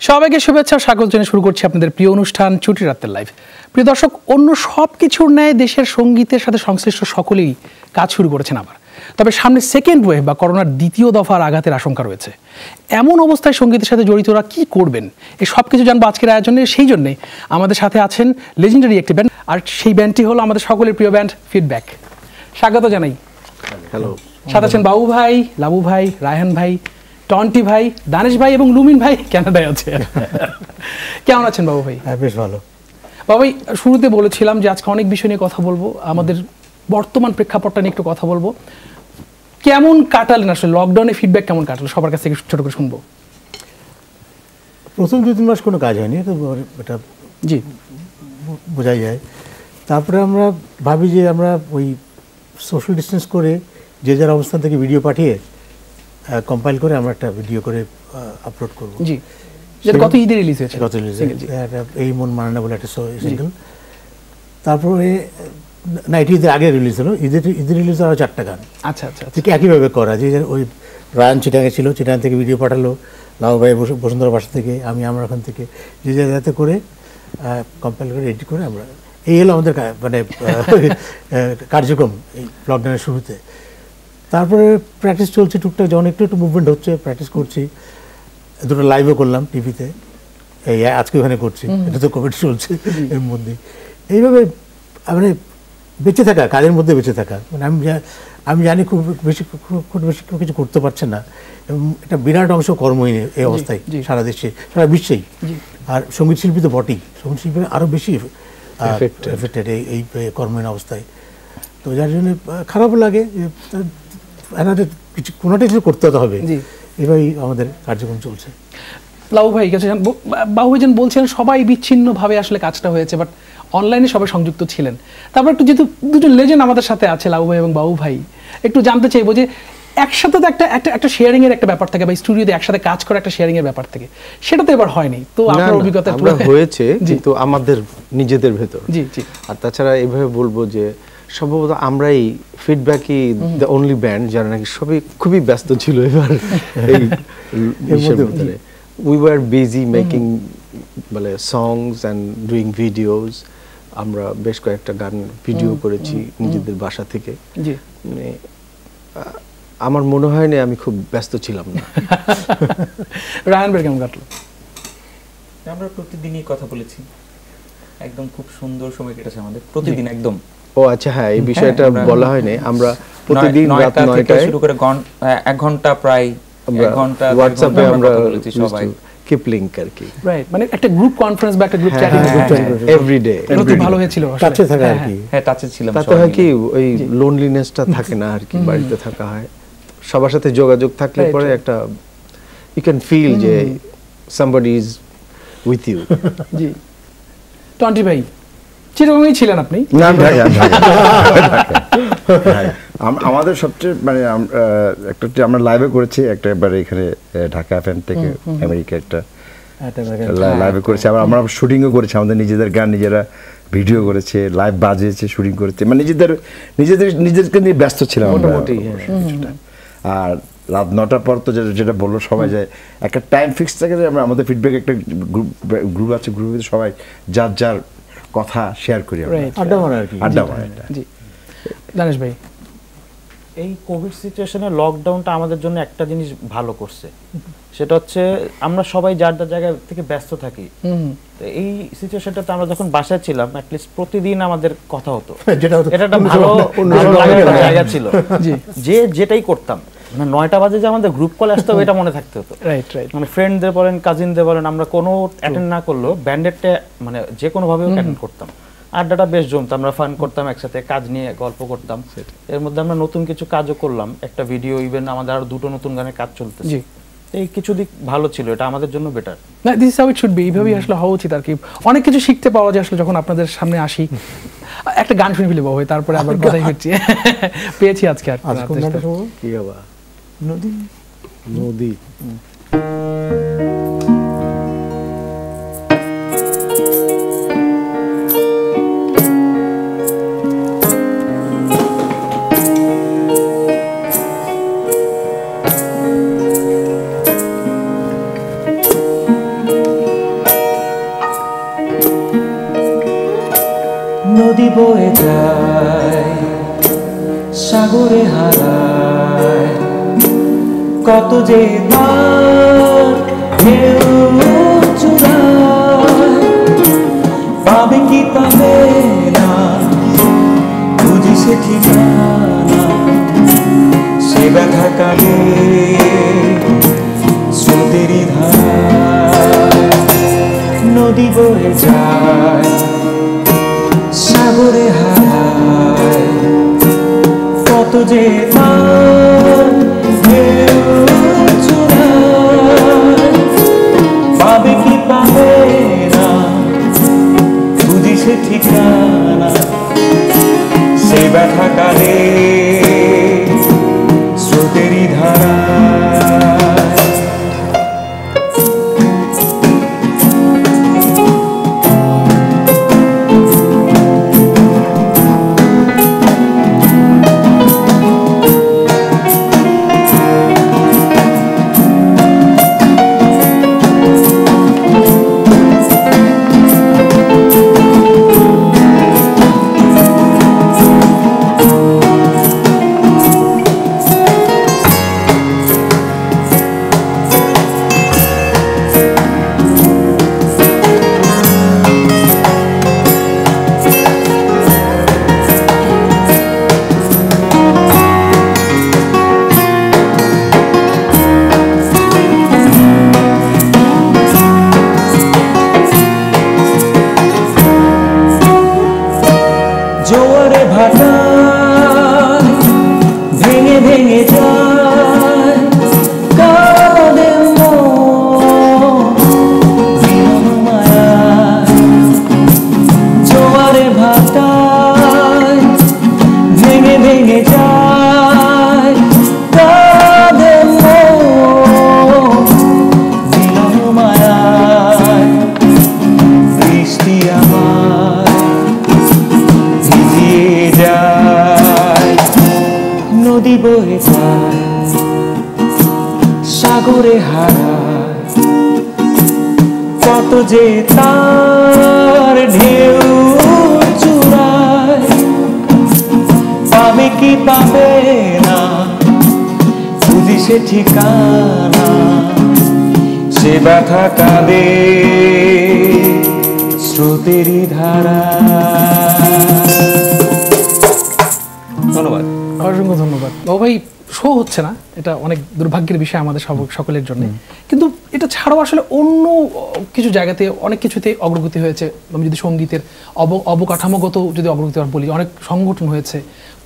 সবাইকে শুভেচ্ছা স্বাগত জানিয়ে শুরু করছি আপনাদের প্রিয় অনুষ্ঠান ছুটির রাতের লাইভ। প্রিয় দর্শক, অন্য সব কিছুর ন্যায় দেশের সঙ্গীতের সাথে সংশ্লিষ্ট সকলেই কাজ শুরু করেছেন আবার। তবে সামনে সেকেন্ড ওয়েভ বা করোনার দ্বিতীয় দফার আঘাতের আশঙ্কা রয়েছে। এমন অবস্থায় সঙ্গীতের সাথে জড়িতরা কি করবেন, এই সব কিছু জানবো আজকের আয়োজনে। সেই জন্যে আমাদের সাথে আছেন লেজেন্ডারি একটি ব্যান্ড, আর সেই ব্যান্ডটি হলো আমাদের সকলের প্রিয় ব্যান্ড ফিডব্যাক। স্বাগত জানাই। হ্যালো। সাথে আছেন বাবু ভাই, লাবু ভাই, রায়হান ভাই, টন্টি ভাই, দানেশ ভাই এবং লুমিন ভাই কানাডায় আছে। কেমন আছেন বাবু ভাই? হ্যাঁ, বেশ ভালো। বাবু ভাই, শুরুতে বলেছিলাম যে আজকে অনেক বিষয় নিয়ে কথা বলবো, আমাদের বর্তমান প্রেক্ষাপটটা নিয়ে একটু কথা বলবো। কেমন কাটালেন আসলে লকডাউনে? ফিডব্যাক কেমন কাটালো সবার কাছ থেকে ছোট করে শুনবো। প্রথম 2-3 মাস কোনো কাজ হয়নি, এটা জি বোঝাই যায়। তারপরে আমরা ভাবি যে আমরা ওই সোশ্যাল ডিস্টেন্স করে যে যার অবস্থান থেকে ভিডিও পাঠিয়ে কম্পাইল করে আমরা একটা ভিডিও করে আপলোড করব। জি, যেটা গত ঈদে রিলিজ হয়েছে। গত রিলিজ এই মন মানে না বলে একটা সিঙ্গেল। তারপরে না, এটি ঈদের আগে রিলিজ হলো। ঈদের রিলিজ আরও 4টা গান। আচ্ছা আচ্ছা, ঠিক একইভাবে করা, যে ওই রায়ান চিটাঙে ছিল, চিটাং থেকে ভিডিও পাঠালো, লাউ ভাই বসুন্ধরা বাসা থেকে, আমরা ওখান থেকে, যে যাতে করে কম্পাইল করে এডিট করে আমরা, এই হলো আমাদের মানে কার্যক্রম এই লকডাউনের শুরুতে। তারপরে প্র্যাকটিস চলছে টুকটাক, যখন একটু মুভমেন্ট হচ্ছে প্র্যাকটিস করছি। দুটো লাইভও করলাম টিভিতে, এই আজকে ওখানে করছি। এটা তো কোভিড চলছে এর মধ্যে। এইভাবে মানে বেঁচে থাকা, কাজের মধ্যে বেঁচে থাকা। মানে আমি জানি খুব বেশি কিছু করতে পারছে না, এবং এটা বিরাট অংশ কর্মহীন এই অবস্থায় সারা দেশে, সারা বিশ্বেই। আর সঙ্গীত শিল্পী তো বটেই, সঙ্গীত শিল্পী আরও বেশি এফেক্টেড এই কর্মহীন অবস্থায়। তো যার জন্য খারাপও লাগে যে কিছু কোনোটা কিছু করতে হবে। এভাবেই আমাদের কার্যক্রম চলছে। লাউ ভাই কাছে বাবু ভাই যেন বলছেন সবাই বিচ্ছিন্নভাবে আসলে কাজটা হয়েছে, বাট অনলাইনে সবাই সংযুক্ত ছিলেন। তারপর একটু যেহেতু দুজন লেজেন্ড আমাদের সাথে আছে, লাউ ভাই এবং বাবু ভাই, একটু জানতে চাইবো যে একসাথে তো একটা শেয়ারিং এর একটা ব্যাপার থাকে, বা স্টুডিওতে একসাথে কাজ করা একটা শেয়ারিং এর ব্যাপার থাকে, সেটা তো এবার হয়নি। তো আপনার অভিজ্ঞতা হয়েছে কিন্তু আমাদের নিজেদের ভেতর। জি জি। আর তাছাড়া এইভাবে বলবো যে সম্ভবত আমরাই ফিডব্যাকই দ্য অনলি ব্যান্ড যারা নাকি সবই খুবই ব্যস্ত ছিল এবার এই ভিতরে। উই ওয়ার বিজি মেকিং মানে সংস অ্যান্ড ডুইং ভিডিওস। আমরা বেশ কয়েকটা গান ভিডিও করেছি নিজেদের বাসা থেকে। মানে আমার মনে হয় না আমি খুব ব্যস্ত ছিলাম না। রায়হান ভাই কেমন কাটলো? আমরা প্রতিদিনই কথা বলেছি, একদম খুব সুন্দর সময় কেটেছে আমাদের প্রতিদিন একদম। ও আচ্ছা, হ্যাঁ, এই বিষয়টা বলা হয়নি। আমরা প্রতিদিন রাত 9টায় শুরু করে 1 ঘন্টা প্রায় 1 ঘন্টা হোয়াটসঅ্যাপে আমরা বলেছি সবাই। কিপ লিংক আর কি, রাইট, মানে একটা গ্রুপ কনফারেন্স বা একটা গ্রুপ চ্যাটিং এভরিডে। এটা তো ভালো হয়েছিল টাচে থাকা আর কি। হ্যাঁ, টাচে ছিলাম। তাতে হয় কি ওই লোনলিনেসটা থাকে না আর কি, বাড়িতে থাকা হয়, সবার সাথে যোগাযোগ থাকলে পরে একটা ইউ ক্যান ফিল যে somebody is with you. জি, টন্টি ভাই চিরকমই ছিলেন আপনি? না আমাদের সবচেয়ে মানে একটা আমরা লাইভে করেছি, একটা এবারে এখানে ঢাকা এফএম থেকে আমেরিকা একটা লাইভে করেছি। আবার আমরা শুটিংও করেছি, আমাদের নিজেদের গান নিজেরা ভিডিও করেছে, লাইভ বাজিয়েছে, শুটিং করেছে, মানে নিজেদেরকে নিয়ে ব্যস্ত ছিলাম মোটামুটি কিছুটা। আর রাত 9টার পর তো যেটা বললো সবাই যায়, একটা টাইম ফিক্স থাকে যে আমরা আমাদের ফিডব্যাক একটা গ্রুপ আছে, গ্রুপে সবাই যার যার কথা শেয়ার করি, আড্ডা মারা আর কি। আড্ডা মারা। জি, দানেশ ভাই, এই কোভিড সিচুয়েশনে লকডাউনটা আমাদের জন্য একটা জিনিস ভালো করছে, সেটা হচ্ছে আমরা সবাই যার যার জায়গা থেকে ব্যস্ত থাকি। তো এই সিচুয়েশনটাতে আমরা যখন বাসায় ছিলাম, অ্যাটলিস্ট প্রতিদিন আমাদের কথা হতো, এটা একটা ভালো লাগার জায়গা ছিল। যে যেটাই করতাম, মানে 9টা বাজে যে আমাদের গ্রুপ কল আসতে হবে এটা মনে থাকতে হতো। রাইট রাইট, মানে ফ্রেন্ডদের বলেন, কাজিনদের বলেন, আমরা কোনো অ্যাটেন্ড না করলেও ব্যান্ডেডটা মানে যে কোনো ভাবে অ্যাটেন্ড করতাম। আড্ডাটা বেশ জমতো, আমরা ফান করতাম একসাথে, কাজ নিয়ে গল্প করতাম। এর মধ্যে আমরা নতুন কিছু কাজও করলাম, একটা ভিডিও, ইভেন আমাদের আরো 2টো নতুন গানের কাজ চলতেছে। এই কিছু দিক ভালো ছিল, এটা আমাদের জন্য বেটার। না, this is how it should be. এইভাবেই আসলে হওয়া উচিত আর কি। অনেক কিছু শিখতে পাওয়া যায় আসলে যখন আপনাদের সামনে আসি। একটা গান শুনে ফেলি বাবু, তারপরে আবার কথাই হচ্ছে পেয়েছি আজকে আর কি বাবা, নদী নদী। সাগরে হারায় কত যে তার ঢেউ চূড়ায় পাবে কি পাবে না বুঝি সে ঠিকানা সে ব্যথা কালে স্রোতেরই ধারায় নদী বয়ে যায় সাগরে হারায় কত যে তার ঢেউ চূড়ায় পাবে কি পাবে না বুঝি সে ঠিকানা সে ব্যথা কালে স্রোতেরই ধারায় জোয়ারে ভাটায় ভেঙে ভেঙে যায় কাঁদে মন মায়ায় জোয়ারে ভাটায় ভেঙে ভেঙে যায় কাঁদে মন মায়ায় বৃষ্টি আমার যায় নদী বয়ে যায় সাগরে হারায় কত যে তার ঢেউ চূড়ায় পাবে কি পাবে না বুঝি সে ঠিকানা সে ব্যথা কাঁদে স্রোতেরই ধারা। ধন্যবাদ, অসংখ্য ধন্যবাদ। বাবু ভাই, শো হচ্ছে না, এটা অনেক দুর্ভাগ্যের বিষয় আমাদের সকলের জন্য, কিন্তু এটা ছাড়াও আসলে অন্য কিছু জায়গাতে অনেক কিছুতে অগ্রগতি হয়েছে। আমি যদি সঙ্গীতের অবকাঠামোগত যদি অগ্রগতি বলি, অনেক সংগঠন হয়েছে,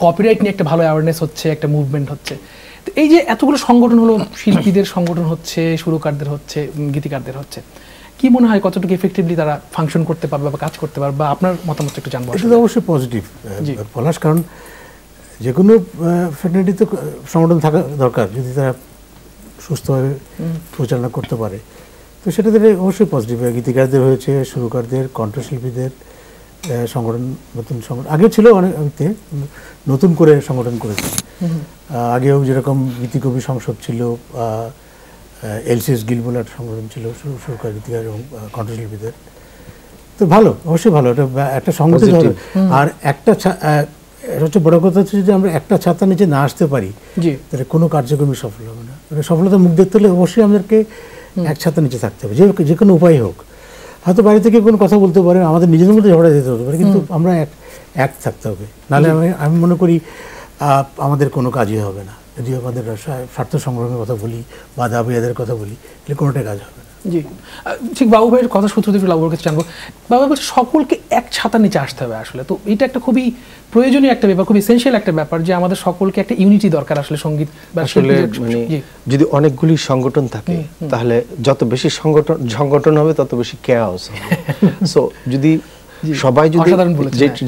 কপিরাইট নিয়ে একটা ভালো অ্যাওয়ারনেস হচ্ছে, একটা মুভমেন্ট হচ্ছে। তো এই যে এতগুলো সংগঠন হলো, শিল্পীদের সংগঠন হচ্ছে, সুরকারদের হচ্ছে, গীতিকারদের হচ্ছে, কি মনে হয় কতটুকু এফেক্টিভলি তারা ফাংশন করতে পারবে বা কাজ করতে পারবে, বা আপনার মতামত একটু জানবো। এটা তো অবশ্যই পজিটিভ পলাশ, কারণ যে কোনো ফ্যাটার্নিটি তো সংগঠন থাকা দরকার যদি তারা সুস্থভাবে পরিচালনা করতে পারে, তো সেটা অবশ্যই পজিটিভ। গীতিকারদের হয়েছে, সুরকারদের, কণ্ঠশিল্পীদের সংগঠন, নতুন সংগঠন আগেও ছিল অনেকতে, নতুন করে সংগঠন করেছে। আগেও যেরকম গীতিকবি সংসদ ছিল, এলসিএস গিল বলে একটা সংগঠন ছিল সুরকার, গীতিকার এবং কণ্ঠশিল্পীদের। তো ভালো, অবশ্যই ভালো, এটা একটা সংগঠন হবে। আর একটা এটা হচ্ছে বড় কথা হচ্ছে, যদি আমরা একটা ছাতার নিচে না আসতে পারি তাহলে কোনো কার্যক্রমই সফল হবে না। মানে সফলতার মুখ দেখতে হলে অবশ্যই আমাদেরকে এক ছাতার নিচে থাকতে হবে, যে কোনো উপায় হোক। হয়তো বাড়ি থেকে কোনো কথা বলতে পারে, আমাদের নিজেদের মধ্যে ঝগড়া দিতে হতে পারে, কিন্তু আমরা এক থাকতে হবে, নাহলে আমি মনে করি আমাদের কোনো কাজই হবে না। যদি আমাদের স্বার্থ সংগ্রামের কথা বলি বা দাবিয়াদের কথা বলি, তাহলে কোনোটাই কাজ হবে না। জি, ঠিক বাবু ভাইয়ের কথা সূত্র দিয়ে বাবুর কাছে জানবো। বাবু বলছে সকলকে এক ছাতার নিচে আসতে হবে আসলে, তো এটা একটা খুবই প্রয়োজনীয় একটা ব্যাপার, খুব এসেনশিয়াল একটা ব্যাপার, যে আমাদের সকলকে একটা ইউনিটি দরকার আসলে সঙ্গীত বা আসলে। মানে যদি অনেকগুলি সংগঠন থাকে তাহলে যত বেশি সংগঠন হবে তত বেশি কেয়াস হবে। সো যদি সবাই যদি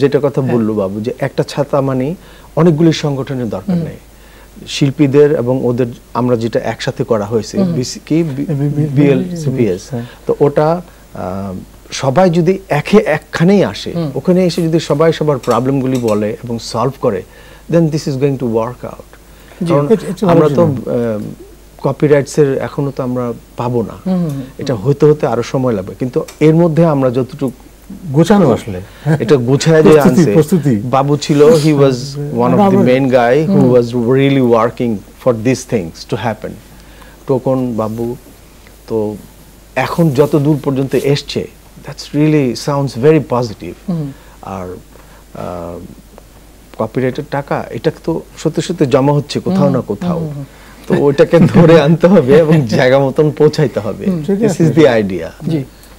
যেটা কথা বললো বাবু, যে একটা ছাতা মানে অনেকগুলি সংগঠনের দরকার নেই। শিল্পীদের এবং ওদের আমরা যেটা একসাথে করা হয়েছে বিএলসিপিএস, তো ওটা সবাই যদি একখানেই আসে, ওখানে এসে যদি সবাই সবার প্রবলেমগুলি বলে এবং সলভ করে, then this is going to work out. কারণ আমরা তো কপিরাইটসের এখনো তো আমরা পাবো না, এটা হতে হতে আরো সময় লাগবে, কিন্তু এর মধ্যে আমরা যতটুকু গোছানো আসলে এটা গুছায় যে আনছে প্রস্তুতি বাবু ছিল he was one of the main guy who was really working for this things to happen Tokon babu তো এখন যত দূর পর্যন্ত এসছে that's really sounds very positive আর কপিরাইটের টাকা এটা তো সত্যি সত্যি জমা হচ্ছে কোথাও না কোথাও তো ওইটাকে ধরে আনতে হবে এবং জায়গা মতন পৌঁছাইতে হবে this is the idea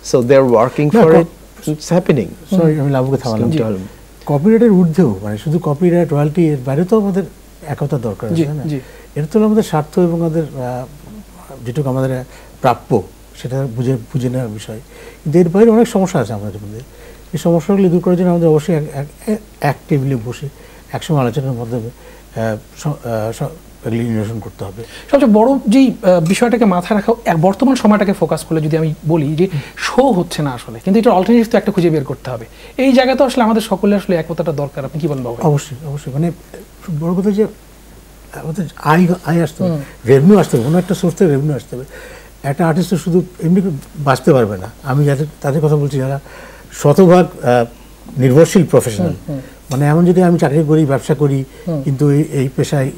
so they are working for it it's happening sorry আমি লাভকে থামালাম কপিরাইটের ঊর্ধ্বেও মানে শুধু কপিরাইট রয়্যালটি এর বাইরে তো আমাদের একতা দরকার আছে না এটা তো আমাদের স্বার্থ এবং আমাদের যেটুকু আমাদের প্রাপ্য সেটা বুঝে নেওয়ার বিষয় কিন্তু এর বাইরে অনেক সমস্যা আছে আমাদের মধ্যে এই সমস্যাগুলি দূর করার জন্য আমাদের অবশ্যই এক টেবিলে বসে একসময় আলোচনার মাধ্যমে নিরসন করতে হবে। সবচেয়ে বড় যেই বিষয়টাকে মাথায় রাখা বর্তমান সময়টাকে ফোকাস করলে যদি আমি বলি যে শো হচ্ছে না আসলে, কিন্তু এটা অল্টারনেটিভ তো একটা খুঁজে বের করতে হবে। এই জায়গাতে আসলে আমাদের সকলের আসলে একতাটা দরকার। আপনি কি বলেন বাবা? অবশ্যই অবশ্যই, মানে বড় কথা যে আমাদের আয় আসতে হবে, রেভিনিউ আসতে হবে, কোনো একটা সোর্স থেকে রেভিনিউ আসতে হবে। একটা আর্টিস্ট শুধু এমনি বাঁচতে পারবে না। আমি তাদের কথা বলছি যারা শতভাগ নির্ভরশীল প্রফেশনাল, মানে এমন যদি আমি চাকরি করি, ব্যবসা করি, কিন্তু এই পেশায়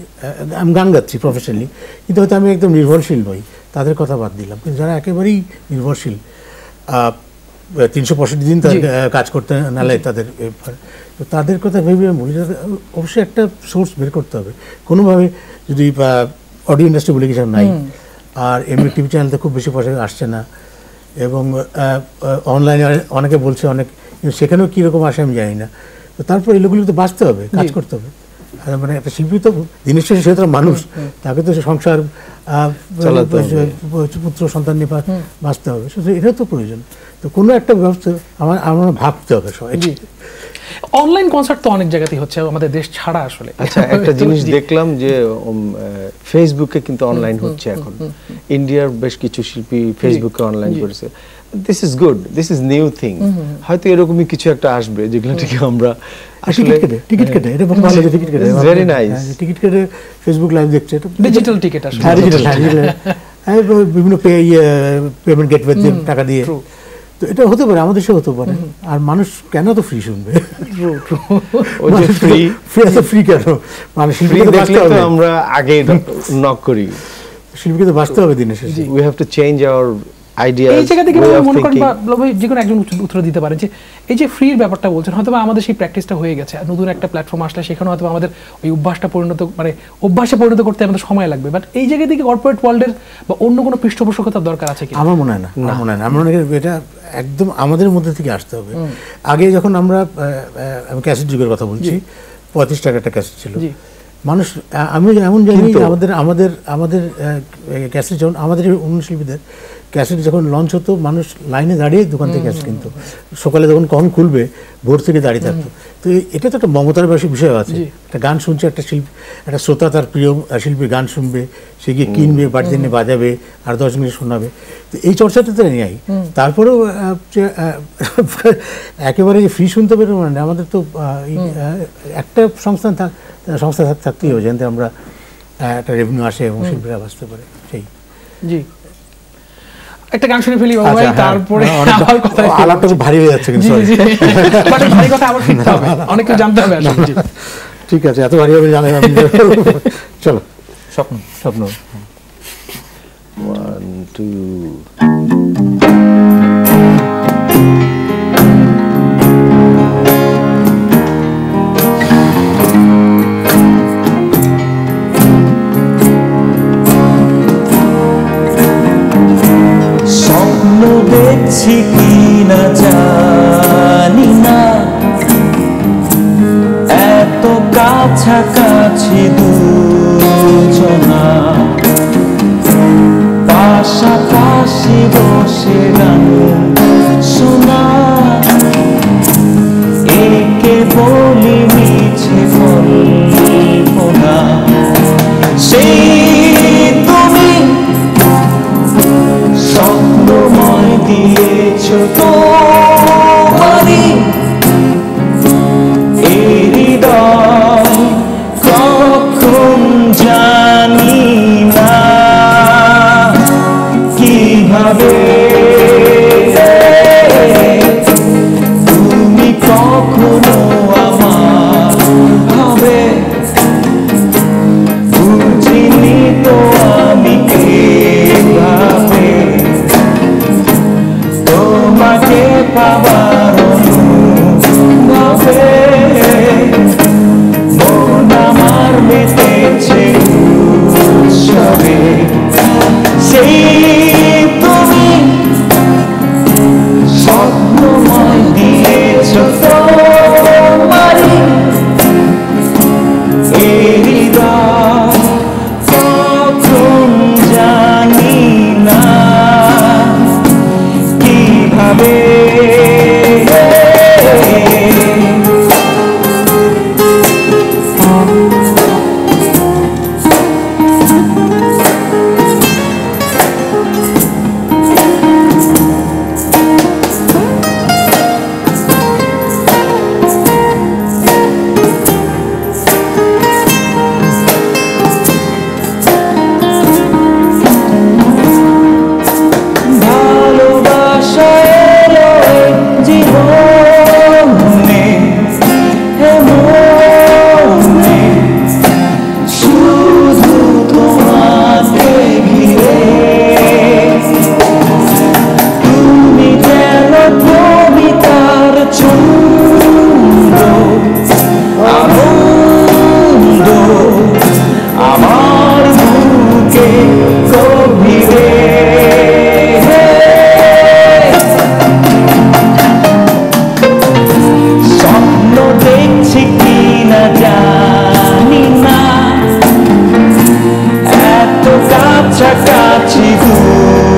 আমি গান গাচ্ছি প্রফেশনালি, কিন্তু হয়তো আমি একদম নির্ভরশীল নই, তাদের কথা বাদ দিলাম। কিন্তু যারা একেবারেই নির্ভরশীল, 365 দিন তাদের কাজ করতে নালে তাদের, তো তাদের কথা ভেবে আমি বলি অবশ্যই একটা সোর্স বের করতে হবে কোনোভাবে। যদি অডিও ইন্ডাস্ট্রি বলে কিছু নাই, আর এমনি টিভি চ্যানেলতে খুব বেশি পয়সা আসছে না, এবং অনলাইনে অনেকে বলছে অনেক, সেখানেও কীরকম আসে আমি জানি না। তো তারপর এগুলো তো বাঁচতে হবে, কাজ করতে হবে। মানে একটা শিল্পী তো দিনের শেষে সে তো মানুষ, তাকে তো সংসার, পুত্র সন্তান নিয়ে বাঁচতে হবে, এটাও তো প্রয়োজন। তো কোনো একটা ব্যবস্থা আমরা ভাবতে হবে সবাই। অনলাইন কনসার্ট তো অনেক জায়গাতেই হচ্ছে আমাদের দেশ ছাড়া আসলে। আচ্ছা, একটা জিনিস দেখলাম যে ফেসবুকে কিন্তু অনলাইন হচ্ছে এখন। ইন্ডিয়ার বেশ কিছু শিল্পী ফেসবুকে অনলাইন করেছে। This is good, this is new thing. হয়তো এরকমই কিছু একটা আসবে যেগুলো থেকে আমরা আসলে টিকিট কেটে, এটা খুব ভালো, টিকিট কেটে ভেরি নাইস, টিকিট কেটে ফেসবুক লাইভ দেখছে, এটা ডিজিটাল টিকিট আসলে, বিভিন্ন পেমেন্ট গেটওয়ে টাকা দিয়ে। তো এটা হতে পারে, আমাদের দেশে হতে পারে। আর মানুষ কেন তো ফ্রি শুনবে? ফ্রি কেন? মানে শিল্পীকে বাঁচতে হবে, আমরা আগে নক করি, শিল্পীকে তো বাঁচতে হবে দিনের শেষে। We have to change our idea. এই জায়গা থেকে মনে করেন বা যে কোনো একজন উত্তর দিতে পারেন যে এই যে ফ্রির ব্যাপারটা বলছেন, হয়তো আমাদের সেই প্র্যাকটিসটা হয়ে গেছে, নতুন একটা প্ল্যাটফর্ম আসলে সেখানে হয়তো আমাদের ওই অভ্যাসে পরিণত করতে আমাদের সময় লাগবে। বাট এই জায়গা থেকে কর্পোরেট ওয়ার্ল্ডের বা অন্য কোনো পৃষ্ঠপোষকতার দরকার আছে কি? আমার মনে হয় না, আমার মনে হয় না। আমার মনে হয় এটা একদম আমাদের মধ্যে থেকে আসতে হবে। আগে যখন আমরা, আমি ক্যাসেট যুগের কথা বলছি, 35 টাকা একটা ক্যাসেট ছিল। মানুষ, আমি এমন জানি আমাদের ক্যাসেট যখন আমাদের অন্য শিল্পীদের ক্যাসেট যখন লঞ্চ হতো, মানুষ লাইনে দাঁড়িয়ে দোকান থেকে ক্যাসেট কিনতো। সকালে যখন কখন খুলবে ভোর থেকে দাঁড়িয়ে থাকতো। তো এটা তো একটা মমতার বিষয় আছে। একটা গান শুনছে একটা শিল্পী, একটা শ্রোতা তার প্রিয় শিল্পীর গান শুনবে, সে গিয়ে কিনবে, বাড়িতে নিয়ে বাজাবে, আর 10 মিনিট শোনাবে। তো এই চর্চাটা তো নেই। তারপরেও একেবারে ফ্রি শুনতে পারে মানে আমাদের তো একটা সংস্থা থাকতেই হবে, যেন আমরা একটা রেভিনিউ আসে এবং শিল্পীরা বাঁচতে পারে। সেই জি, একটা গান শুনে ফেলি ভাই, তারপরে আবার কথা আলাপটা খুব ভারী হয়ে যাচ্ছে, কিন্তু ভারী কথা আবার ফিরতে হবে, অনেক কিছু জানতে হবে আসলে। ঠিক আছে, এত ভারী হবে জানেন আমি। চলো, স্বপ্ন 1 2 দেখছি কি না জানি না, এত কাছাকাছি দুজনা, পাশাপাশি বসে গান শোনা, একে বলি মিছে কল্পনা। সেই তুমি স্বপ্নময় দিয়েছ তোমারি এই হৃদয়, কখন জানি না কিভাবে মেতেছে উৎসবে সেই তুমি স্বপ্নময় দিয়েছ তোমারই এই হৃদয় কখন জানি না কিভাবে ভালোবাসা এলো জীবনে এমনে শুধু তোমাকে ঘিরে তুমি যেন কবিতার ছন্দ আনন্দ আমার বুকে গভীরে স্বপ্ন দেখছি কিনা জানি না এত কাছাকাছি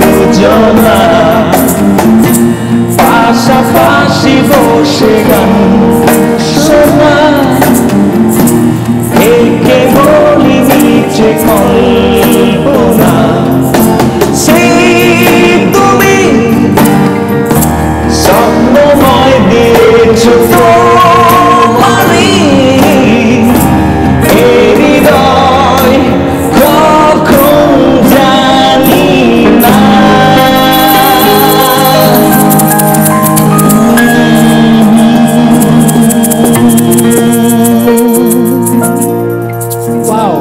দুজনা পাশাপাশি বসে গান শোনা একে বলি নিচে কল্পনা সেই তুমি স্বপ্নময় দিয়েছ তোমারই এই হৃদয় কখন জানি না ওয়াও,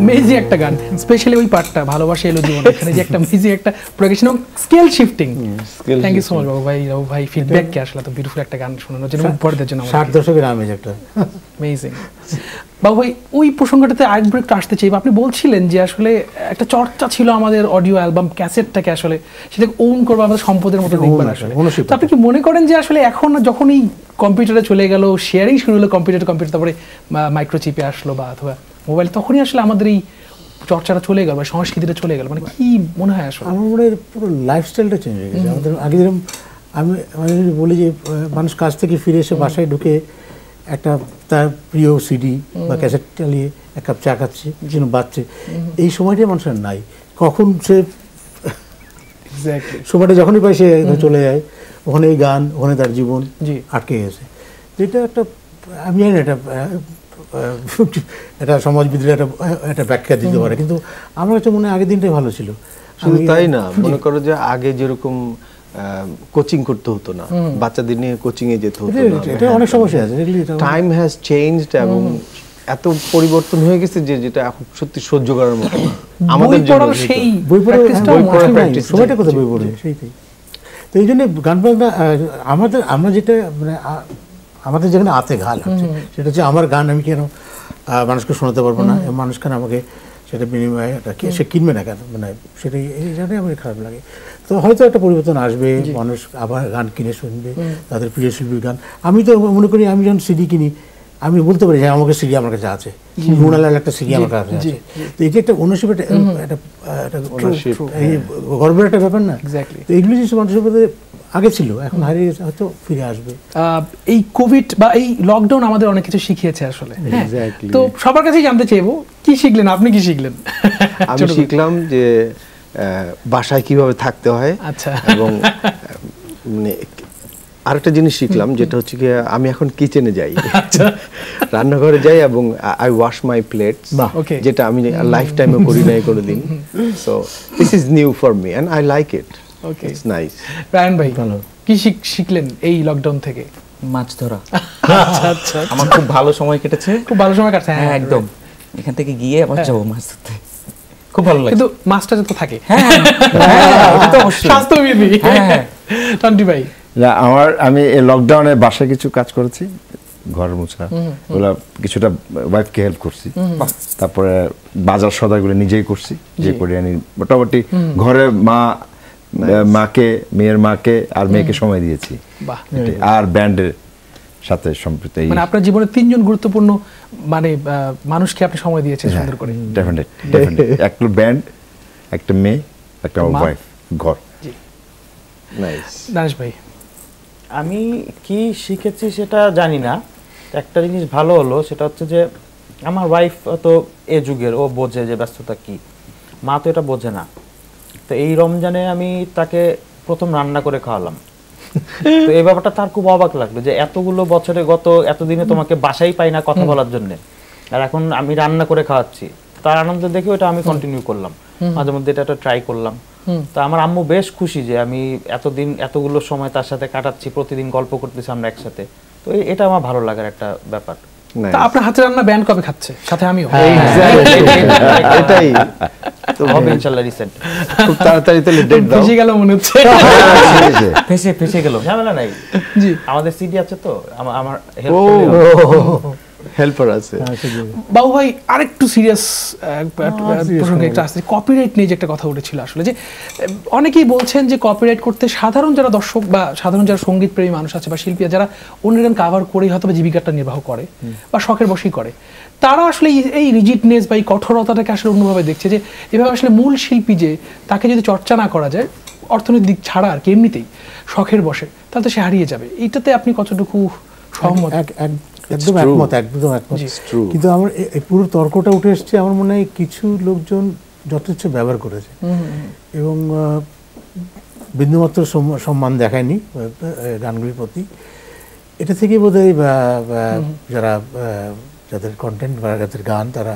মেজি একটা গান, স্পেশালি ওই পার্টটা ভালোবাসা এলো জীবনে, এখানে যে একটা মেজি একটা প্রোগ্রেশন এবং scale shifting. Thank you so much বাবু ভাই ফিডব্যাক কে আসলে তো বিউটিফুল একটা গান শোনানোর জন্য, উপহারদের জন্য 60 দশকের আমেজ একটা। অ্যামেজিং। বাবু ভাই ওই প্রসঙ্গটাতে আরেকবার একটু আসতে চাই। আপনি বলছিলেন যে আসলে একটা চর্চা ছিল আমাদের অডিও অ্যালবাম ক্যাসেটটাকে আসলে সেটাকে ওন করবো, আমাদের সম্পদের মতো দেখবেন আসলে। তো আপনি কি মনে করেন যে আসলে এখন যখন এই কম্পিউটারে চলে গেল, শেয়ারিং শুরু হলো কম্পিউটার তারপরে মাইক্রোচিপে আসলো বা অথবা মোবাইল, তখনই আসলে আমাদের এই চর্চাটা চলে গেল বা সংস্কৃতিটা চলে গেল, মানে কি মনে হয় আসলে? আমার মনে হয় পুরো লাইফস্টাইলটা চেঞ্জ হয়ে গেছে। আমাদের আগে যেরকম আমি যদি বলি যে মানুষ কাজ থেকে ফিরে এসে বাসায় ঢুকে একটা তার প্রিয় সিডি বা ক্যাসেট চালিয়ে এক কাপ চা খাচ্ছে, যেন বাচ্চে, এই সময়টাই মানুষের নাই। কখন সে সময়টা যখনই পায় সে চলে যায়, ওখানে এই গান, ওখানে তার জীবন আটকে গেছে। যেটা একটা আমি জানি না এটা সমাজবিদরা একটা ব্যাখ্যা দিতে পারে, কিন্তু আমার কাছে মনে হয় আগের দিনটাই ভালো ছিল। শুধু তাই না, মনে করো যে আগে যেরকম কোচিং করতে হতো না, বাচ্চাদের নিয়ে কোচিং এ যেতে হতো না, এটা অনেক সমস্যা আছে। টাইম হ্যাজ চেঞ্জড এবং এত পরিবর্তন হয়ে গেছে যে যেটা এখন সত্যি সহ্য করার মতো না আমাদের জন্য। সেই বই পড়ার প্র্যাকটিস, সময়টা কোথায় বই পড়ে, সেইটাই। তো এই জন্য গান বাজনা আমরা যেটা মানে আমাদের যেখানে হাতে ঘা লাগছে সেটা হচ্ছে আমার গান আমি কেন মানুষকে শোনাতে পারবো না, মানুষ কেন আমাকে সেটা বিনিময়ে সে কিনবে না কেন, মানে সেটাই এই জায়গায় আমার খারাপ লাগে। তো হয়তো একটা পরিবর্তন আসবে, মানুষ আবার গান কিনে শুনবে, তাদের প্রিয় শিল্পীর গান। আমি তো মনে করি আমি যখন সিডি কিনি আমি বলতে পারি যে আমাকে সিডি আমার কাছে আছে, রুনালাল একটা সিডি আমার কাছে আছে। তো এই যে একটা ওনারশিপ, একটা গর্বের একটা ব্যাপার না। তো এইগুলো যে মানুষের মধ্যে আগে ছিল, এখন হারিয়ে গেছে, হয়তো ফিরে আসবে। এই কোভিড বা এই লকডাউন আমাদের অনেক কিছু শিখিয়েছে আসলে। তো সবার কাছেই জানতে চাইবো, কি শিখলেন আপনি? কি শিখলেন? আমি শিখলাম যে বাসায় কিভাবে থাকতে হয়, আচ্ছা, এবং মানে আরেকটা জিনিস শিখলাম যেটা হচ্ছে কি আমি এখন কিচেনে যাই, রান্নাঘরে যাই এবং আই ওয়াশ মাই প্লেটস, যেটা আমি লাইফ টাইমে করি নাই কোনোদিন। So this is new for me and I like it. Okay, it's nice. Rayan ভাই কি শিখলেন এই লকডাউন থেকে? মাছ ধরা। আচ্ছা আচ্ছা, আমার খুব ভালো সময় কেটেছে। খুব ভালো সময় কাটছে। হ্যাঁ একদম, এখান থেকে গিয়ে আবার যাবো মাছ ধরতে, খুব ভালো লাগে। কিন্তু মাছটা তো থাকে। হ্যাঁ ওটা তো অবশ্যই স্বাস্থ্যবিধি। হ্যাঁ, টন্টি ভাই। আমি এই লকডাউনে বাসায় কিছু কাজ করেছি, ঘর মোছা ওগুলা কিছুটা ওয়াইফকে হেল্প করছি, তারপরে বাজার সদাইগুলো নিজেই করছি, যে করে আনি মোটামুটি ঘরে মাকে মেয়ের মাকে আর মেয়েকে সময় দিয়েছি, আর ব্যান্ডের সাথে সম্পৃক্ত। মানে আপনার জীবনে 3 জন গুরুত্বপূর্ণ মানে মানুষকে আপনি সময় দিয়েছেন সুন্দর করে। ডেফিনেটলি একটা ব্যান্ড, একটা মেয়ে, একটা ওয়াইফ, ঘর। নাইস। দানেশ ভাই, আমি কি শিখেছি সেটা জানি না, একটা জিনিস ভালো হলো সেটা হচ্ছে যে আমার ওয়াইফ তো এ যুগের, ও বোঝে যে ব্যস্ততা কি, মা তো এটা বোঝে না। তো এই রমজানে আমি তাকে প্রথম রান্না করে খাওয়ালাম, তো এই ব্যাপারটা তার খুব অবাক লাগলো যে এতগুলো বছরে গত এতদিনে তোমাকে বাসাই পাই না কথা বলার জন্য, আর এখন আমি রান্না করে খাওয়াচ্ছি। তার আনন্দ দেখে ওটা আমি কন্টিনিউ করলাম, মাঝে মধ্যে এটা ট্রাই করলাম। তো আমার আম্মু বেশ খুশি যে আমি এতদিন এতগুলো সময় তার সাথে কাটাচ্ছি, প্রতিদিন গল্প করতেছি আমরা একসাথে। তো এটা আমার ভালো লাগার একটা ব্যাপার। তা আপনার হাতে রান্না ব্যান্ড কবে খাচ্ছে? সাথে আমিও। এটাই তো হবে ইনশাআল্লাহ রিসেন্ট। খুব তাড়াতাড়ি তাহলে ডেট দাও। ফেসে গেল মনে হচ্ছে। ফেসে গেল, ঝামেলা নাই। জি, আমাদের সিডি আছে তো, আমার হেল্প করলে হেল্পার আছে। বাবু ভাই আরেকটু সিরিয়াস প্রসঙ্গে একটা আসছে, কপিরাইট নিয়ে যে একটা কথা উঠেছিল আসলে, যে অনেকেই বলছেন যে কপিরাইট করতে সাধারণ যারা দর্শক বা সাধারণ যারা সঙ্গীত প্রেমী মানুষ আছে বা শিল্পী যারা অন্যের গান কাভার করেই হয়তো জীবিকাটা নির্বাহ করে বা শখের বশেই করে, তারা আসলে এই রিজিডনেস বা এই কঠোরতাটাকে আসলে অন্যভাবে দেখছে, যে এভাবে আসলে মূল শিল্পী যে তাকে যদি চর্চা না করা যায় অর্থনৈতিক দিক ছাড়া আর কি এমনিতেই শখের বসে, তাহলে তো সে হারিয়ে যাবে। এইটাতে আপনি কতটুকু সহমত? একদম একমত, একদম একমত। কিন্তু আমার এই পুরো তর্কটা উঠে এসছে, আমার মনে হয় কিছু লোকজন যথেষ্ট ব্যবহার করেছে এবং বিন্দুমাত্র সম্মান দেখায়নি গানগুলির প্রতি। এটা থেকেই বোধহয় যাদের কন্টেন্ট বা যাদের গান তারা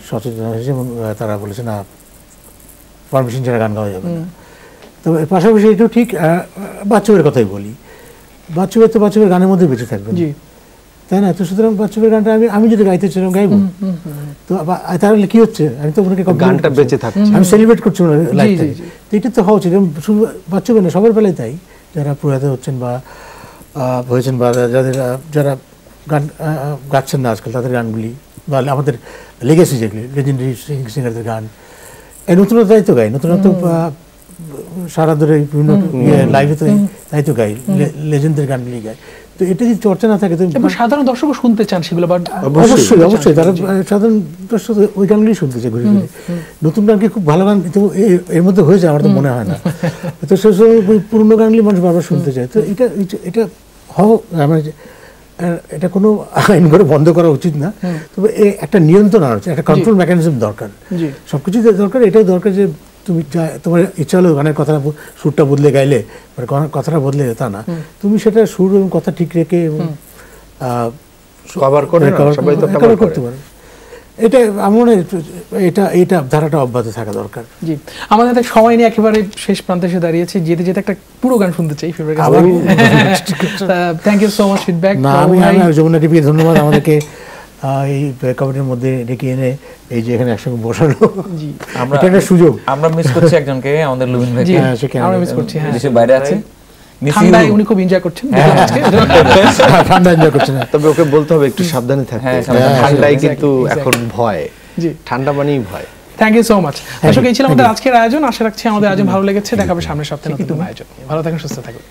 সচেতন হয়েছে এবং তারা বলেছে না, পারমিশন ছাড়া গান গাওয়া যাবে না। তো এর পাশাপাশি এটাও ঠিক, বাচ্চুবের কথাই বলি, বাচ্চুবের তো বাচ্চুবের গানের মধ্যে বেঁচে থাকবেন, তাই না? তো সুতরাং বাচ্চুবের গানটা আমি যদি গাইতে চাইলাম গাইবো, তো তাহলে কি হচ্ছে, আমি তো ওনাকে গানটা বেঁচে থাকছে, আমি সেলিব্রেট করছি লাইফ থেকে। তো এটা তো হওয়া উচিত, শুধু বাচ্চুবের না, সবার বেলায় তাই, যারা প্রয়াত হচ্ছেন বা হয়েছেন বা যারা গান গাচ্ছেন না আজকাল, তাদের গানগুলি বা আমাদের লেগেসি যেগুলি লেজেন্ডারি সিঙ্গারদের গান, এই নতুনতাই তো গাই, নতুনত্ব সারা ধরে বিভিন্ন লাইভে তো তাই তো গাই, লেজেন্ডদের গানগুলি গাই। তো এটা যদি চর্চা না থাকে তো সাধারণ দর্শকও শুনতে চান সেগুলো, অবশ্যই অবশ্যই তারা সাধারণ দর্শক ওই গানগুলি শুনতে চায় ঘুরে ঘুরে। নতুন গানকে খুব ভালো গান তো এর মধ্যে হয়েছে আমার তো মনে হয় না, তো সেই ওই পুরনো গানগুলি মানুষ বারবার শুনতে চায়। তো এটা আমার এটা কোনো আইন করে বন্ধ করা উচিত না, তবে একটা নিয়ন্ত্রণ আনা উচিত, একটা কন্ট্রোল মেকানিজম দরকার, সবকিছু দরকার। এটাও দরকার যে তুমি তোমার ইচ্ছা হলো গানের কথাটা সুরটা বদলে গাইলে, কথাটা বদলে তা না, তুমি সেটা সুর এবং কথা ঠিক রেখে এবং কভার করতে পারো। এটা আমার মনে হয় এটা ধারাটা অব্যাহত থাকা দরকার। জি, আমাদের হাতে সময় নিয়ে একেবারে শেষ প্রান্তে এসে দাঁড়িয়েছি, যেতে যেতে একটা পুরো গান শুনতে চাই favourite. Thank you so much feedback. না, আমি যমুনা টিভিকে ধন্যবাদ আমাদেরকে এই কমিটির মধ্যে ডেকে এনে এই যে এখানে একসঙ্গে বসানো, এটা একটা সুযোগ। আমরা মিস করছি একজনকে, আমাদের লুবিন ভাই, আমরা মিস করছি, দেশের বাইরে আছে, ঠান্ডায় উনি খুব এনজয় করছেন, ঠান্ডা এনজয় করছেন। তবে ওকে বলতে হবে একটু সাবধানে থাকতে, ঠান্ডায় কিন্তু এখন ভয়, ঠান্ডা মানেই ভয়। Thank you so much. দর্শক, এই ছিল আমাদের আজকের আয়োজন। আশা রাখছি আমাদের আয়োজন ভালো লেগেছে। দেখা হবে সামনের সপ্তাহে নতুন আয়োজন। ভালো থাকুন, সুস্থ থাকুন।